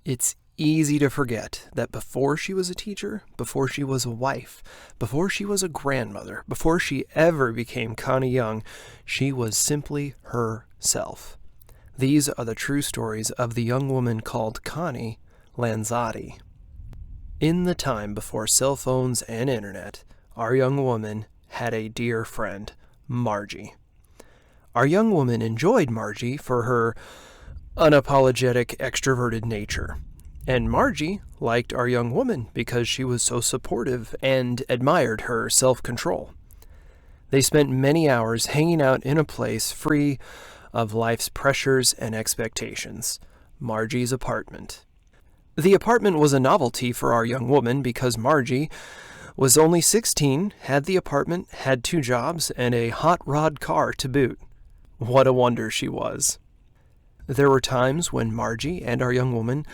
It's easy to forget that before she was a teacher, before she was a wife, before she was a grandmother, before she ever became Connie Young, she was simply herself. These are the true stories of the young woman called Connie Lanzotti. In the time before cell phones and internet, our young woman had a dear friend, Margie. Our young woman enjoyed Margie for her unapologetic, extroverted nature. And Margie liked our young woman because she was so supportive and admired her self-control. They spent many hours hanging out in a place free of life's pressures and expectations, Margie's apartment. The apartment was a novelty for our young woman because Margie was only 16, had the apartment, had 2 jobs, and a hot rod car to boot. What a wonder she was. There were times when Margie and our young woman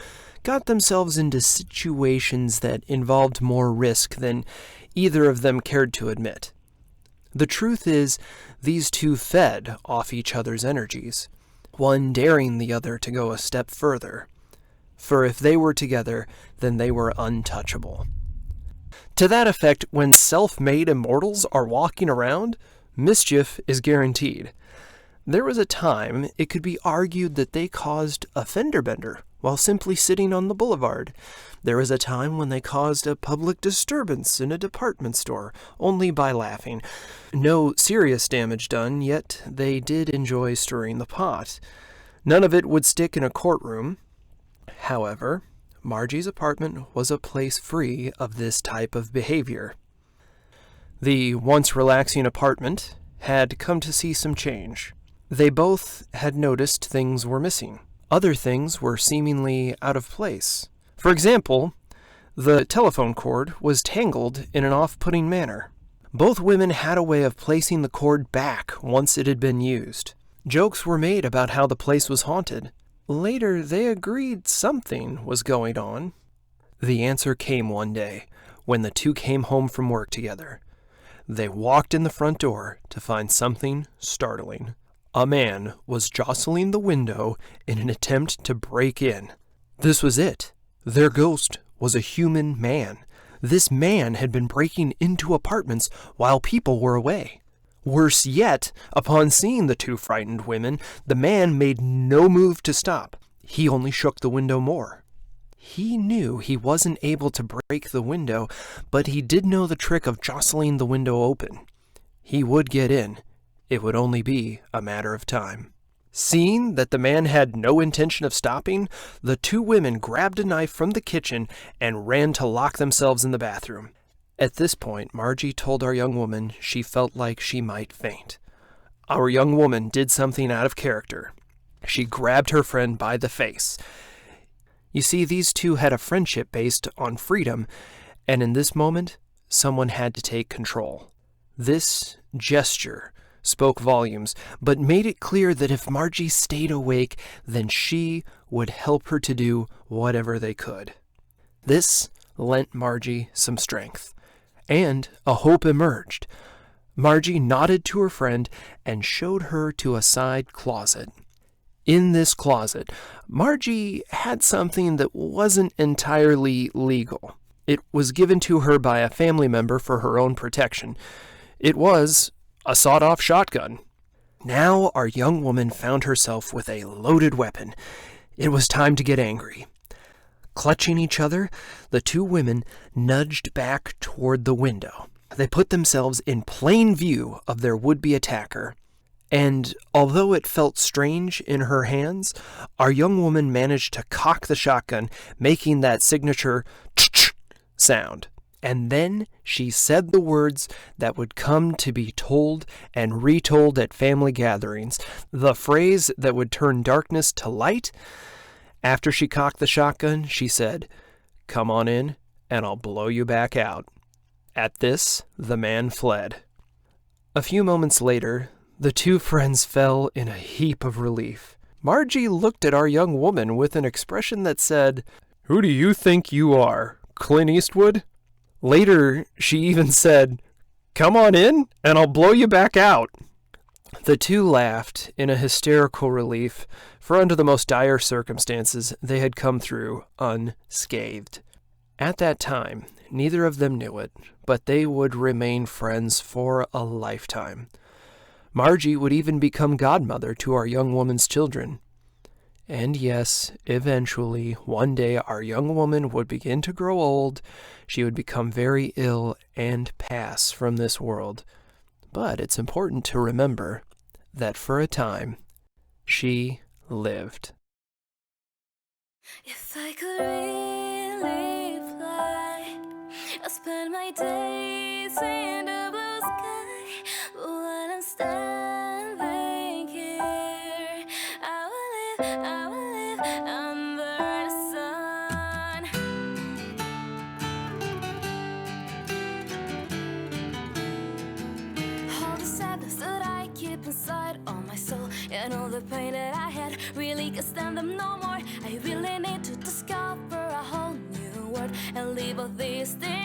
got themselves into situations that involved more risk than either of them cared to admit. The truth is, these two fed off each other's energies, one daring the other to go a step further. For if they were together, then they were untouchable. To that effect, when self-made immortals are walking around, mischief is guaranteed. There was a time it could be argued that they caused a fender bender while simply sitting on the boulevard. There was a time when they caused a public disturbance in a department store only by laughing. No serious damage done, yet they did enjoy stirring the pot. None of it would stick in a courtroom. However, Margie's apartment was a place free of this type of behavior. The once relaxing apartment had come to see some change. They both had noticed things were missing. Other things were seemingly out of place. For example, the telephone cord was tangled in an off-putting manner. Both women had a way of placing the cord back once it had been used. Jokes were made about how the place was haunted. Later, they agreed something was going on. The answer came one day, when the two came home from work together. They walked in the front door to find something startling. A man was jostling the window in an attempt to break in. This was it. Their ghost was a human man. This man had been breaking into apartments while people were away. Worse yet, upon seeing the two frightened women, the man made no move to stop. He only shook the window more. He knew he wasn't able to break the window, but he did know the trick of jostling the window open. He would get in. It would only be a matter of time. Seeing that the man had no intention of stopping, the two women grabbed a knife from the kitchen and ran to lock themselves in the bathroom. At this point, Margie told our young woman she felt like she might faint. Our young woman did something out of character. She grabbed her friend by the face. You see, these two had a friendship based on freedom, and in this moment, someone had to take control. This gesture spoke volumes, but made it clear that if Margie stayed awake, then she would help her to do whatever they could. This lent Margie some strength, and a hope emerged. Margie nodded to her friend and showed her to a side closet. In this closet, Margie had something that wasn't entirely legal. It was given to her by a family member for her own protection. It was a sawed-off shotgun. Now our young woman found herself with a loaded weapon. It was time to get angry. Clutching each other, the two women nudged back toward the window. They put themselves in plain view of their would-be attacker. And although it felt strange in her hands, our young woman managed to cock the shotgun, making that signature ch-ch sound. And then she said the words that would come to be told and retold at family gatherings, the phrase that would turn darkness to light. After she cocked the shotgun, she said, "Come on in, and I'll blow you back out." At this, the man fled. A few moments later, the two friends fell in a heap of relief. Margie looked at our young woman with an expression that said, "Who do you think you are, Clint Eastwood?" Later, she even said, "Come on in, and I'll blow you back out." The two laughed in a hysterical relief, for under the most dire circumstances they had come through unscathed. At that time, neither of them knew it, but they would remain friends for a lifetime. Margie would even become godmother to our young woman's children. And yes, eventually, one day our young woman would begin to grow old, she would become very ill and pass from this world. But it's important to remember that for a time, she lived. If I could really fly, I'd spend my days in the blue sky. But when I'm standing here, I will live under the sun. All the sadness that I keep inside on my soul, and all the pain that I had, really can't stand them no more. I really need to discover a whole new world and leave all these things